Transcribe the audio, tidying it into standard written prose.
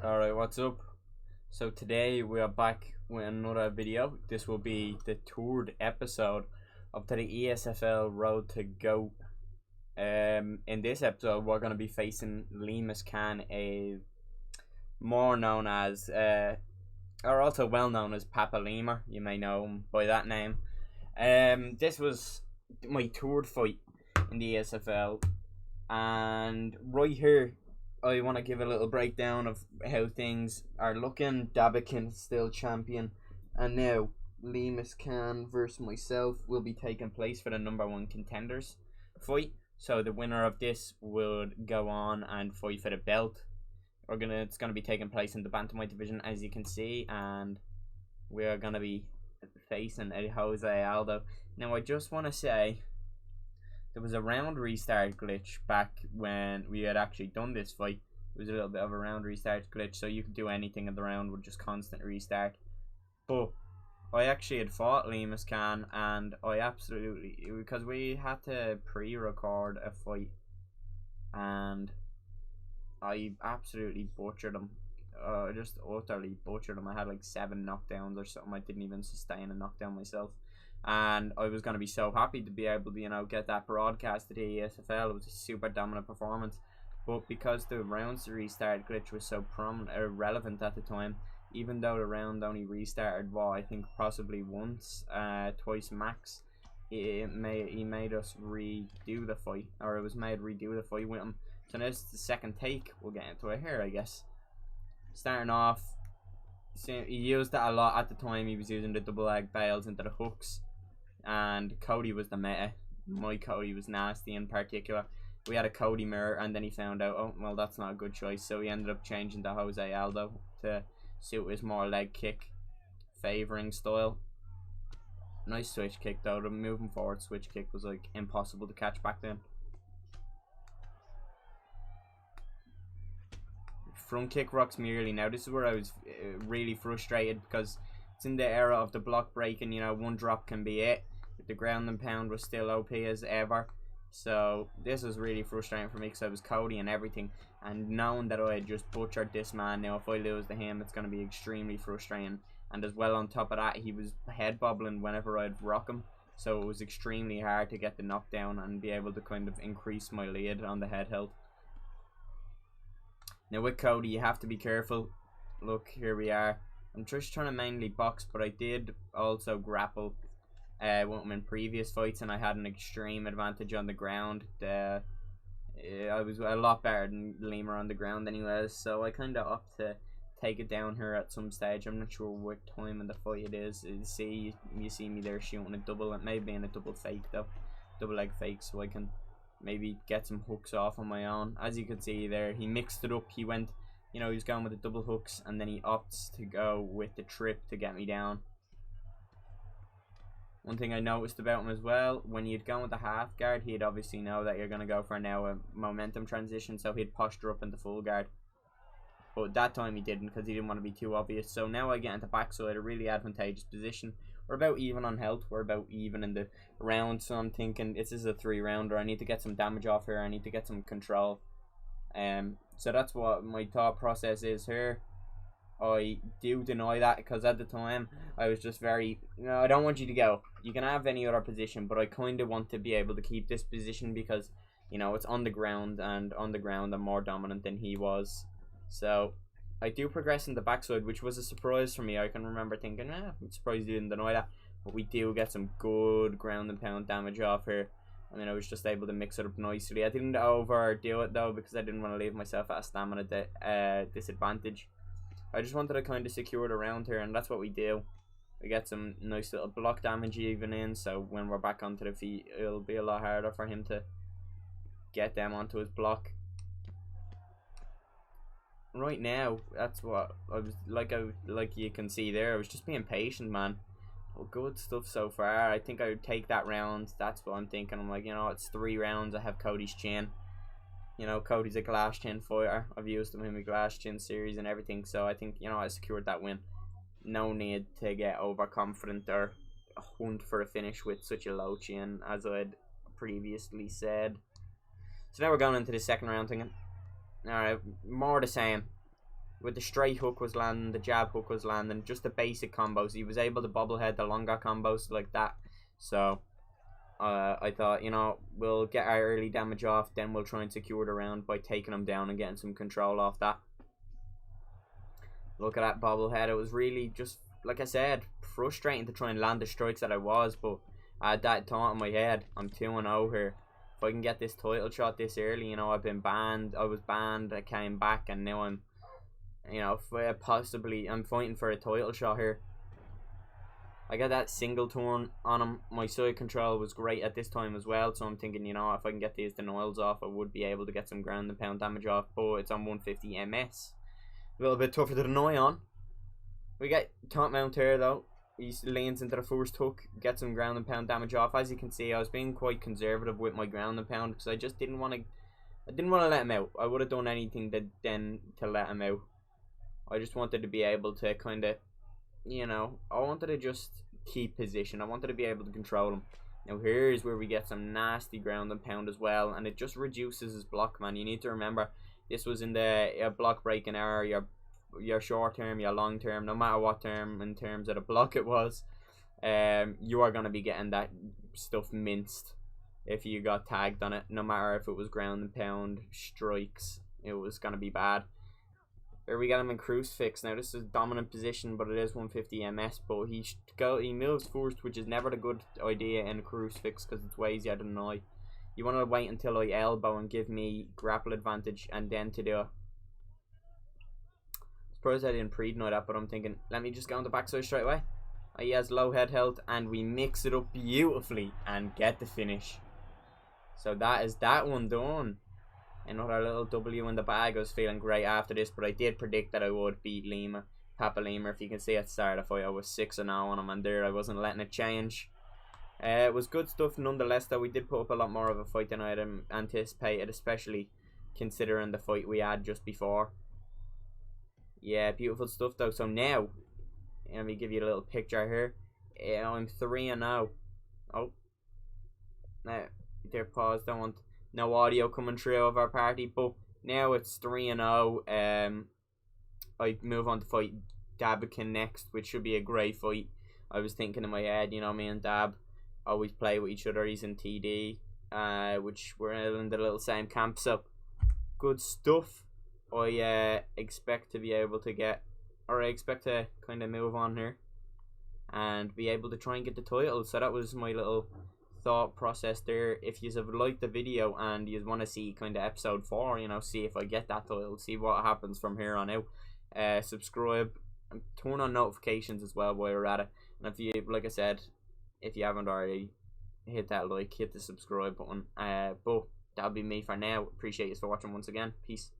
Alright, what's up? So today we are back with another video. This will be the third episode of the ESFL Road to G.O.A.T. In this episode we're going to be facing Lemur, a more known as, or also well known as Papa Lemur. You may know him by that name. This was my third fight in the ESFL, and right here I want to give a little breakdown of how things are looking. Dabakin still champion, and now Lemur versus myself will be taking place for the #1 contenders fight. So the winner of this would go on and fight for the belt. It's gonna be taking place in the bantamweight division, as you can see, and we are gonna be facing Jose Aldo. Now I just want to say, there was a round restart glitch back when we had actually done this fight. It was a little bit of a round restart glitch, so you could do anything in the round with just constant restart. But I actually had fought Lemur, and I absolutely, because we had to pre-record a fight, and I absolutely butchered him. Just utterly butchered him. I had like 7 knockdowns or something. I didn't even sustain a knockdown myself. And I was going to be so happy to be able to, get that broadcast to the ESFL. It was a super dominant performance. But because the rounds restart glitch was so relevant at the time, even though the round only restarted, I think possibly once, twice max, he made us redo the fight. Or it was made redo the fight with him. So now it's the second take. We'll get into it here, I guess. Starting off, he used that a lot at the time. He was using the double leg bails into the hooks, and Cody was the meta. My Cody was nasty in particular. We had a Cody mirror, and then he found out, oh well, that's not a good choice, so he ended up changing to Jose Aldo to suit his more leg kick favouring style. Nice switch kick though. The moving forward switch kick was like impossible to catch back then. Front kick rocks me early. Now this is where I was really frustrated, because it's in the era of the block breaking. One drop can be it. The ground and pound was still OP as ever, so this was really frustrating for me, because I was Cody and everything, and knowing that I had just butchered this man. Now if I lose to him, it's going to be extremely frustrating. And as well, on top of that, he was head bobbling whenever I'd rock him, so it was extremely hard to get the knockdown and be able to kind of increase my lead on the head health. Now with Cody, you have to be careful. Look, here we are. I'm just trying to mainly box, but I did also grapple with him in previous fights, and I had an extreme advantage on the ground. I was a lot better than Lemur on the ground anyways, so I kind of opt to take it down here at some stage. I'm not sure what time in the fight it is. You see me there shooting a double. It may be in a double fake though. Double leg fake, so I can maybe get some hooks off on my own. As you can see there, he mixed it up. He went, he was going with the double hooks, and then he opts to go with the trip to get me down. One thing I noticed about him as well, when you'd go with the half guard, he'd obviously know that you're going to go for now a momentum transition, so he'd posture up into full guard. But that time he didn't, because he didn't want to be too obvious. So now I get into backside, a really advantageous position. We're about even on health. We're about even in the round. So I'm thinking this is a 3-rounder. I need to get some damage off here. I need to get some control. So that's what my thought process is here. I do deny that, because at the time I was just very, I don't want you to go. You can have any other position, but I kind of want to be able to keep this position, because it's on the ground, and on the ground I'm more dominant than he was. So I do progress in the backside, which was a surprise for me. I can remember thinking, I'm surprised you didn't deny that. But we do get some good ground and pound damage off here. I mean, I was just able to mix it up nicely. I didn't overdo it though, because I didn't want to leave myself at a stamina disadvantage. I just wanted to kind of secure the round here, and that's what we do. We get some nice little block damage even in, so when we're back onto the feet, it'll be a lot harder for him to get them onto his block. Right now, that's what I was like you can see there, I was just being patient, man. Well, good stuff so far. I think I would take that round. That's what I'm thinking. I'm like, it's 3 rounds. I have Cody's chin. Cody's a glass chin fighter. I've used him in my glass chin series and everything, so I think, I secured that win. No need to get overconfident or hunt for a finish with such a low chin, as I'd previously said. So now we're going into the second round thinking, alright, more the same. with the straight hook was landing, the jab hook was landing, just the basic combos. He was able to bobblehead the longer combos like that. So I thought, you know, we'll get our early damage off, then we'll try and secure the round by taking him down and getting some control off that. Look at that bobblehead. It was really just, like I said, frustrating to try and land the strikes that I was, but I had that thought in my head. I'm 2-0 here. If I can get this title shot this early, you know, I've been banned. I was banned, I came back, and now I'm, you know, I'm fighting for a title shot here. I got that single turn on him. My side control was great at this time as well, so I'm thinking, you know, if I can get these denials off, I would be able to get some ground and pound damage off, but it's on 150 MS. A little bit tougher to deny on. We get top mount here though. He leans into the first hook, gets some ground and pound damage off. As you can see, I was being quite conservative with my ground and pound because I just didn't want to let him out. I would have done anything to let him out. I just wanted to be able to kind of, you know, I wanted to just keep position. I wanted to be able to control him. Now here's where we get some nasty ground and pound as well, and it just reduces his block, man. You need to remember, this was in the block breaking era, your short term, your long term, no matter what term in terms of the block it was, you are going to be getting that stuff minced if you got tagged on it, no matter if it was ground and pound, strikes, it was going to be bad. Here we got him in crucifix. Now this is dominant position, but it is 150 MS, but he moves first, which is never a good idea in a crucifix because it's way easier to deny. You want to wait until I elbow and give me grapple advantage and then to do it. Surprised I didn't pre-deny that, but I'm thinking, let me just go on the backside straight away. He has low head health, and we mix it up beautifully and get the finish. So that is that one done. Another little W in the bag. I was feeling great after this, but I did predict that I would beat Lemur. Papa Lemur, if you can see at the start of the fight, I was 6-0 on him, and there I wasn't letting it change. It was good stuff nonetheless, though. We did put up a lot more of a fight than I had anticipated, especially considering the fight we had just before. Yeah, beautiful stuff though. So now, let me give you a little picture here. I'm 3-0. Oh, now there, pause. Don't want no audio coming through of our party, but now it's 3-0. I move on to fight Dabikin next, which should be a great fight. I was thinking in my head, you know, me and Dab always play with each other. He's in TD, which we're in the little same camp, so good stuff. I expect to be able to I expect to kind of move on here and be able to try and get the title. So that was my little thought process there. If you have liked the video and you want to see kind of episode 4, you know, see if I get that title, see what happens from here on out, subscribe and turn on notifications as well while you're at it. And if you, like I said, if you haven't already, hit that like, hit the subscribe button. But that'll be me for now. Appreciate you for watching once again. Peace.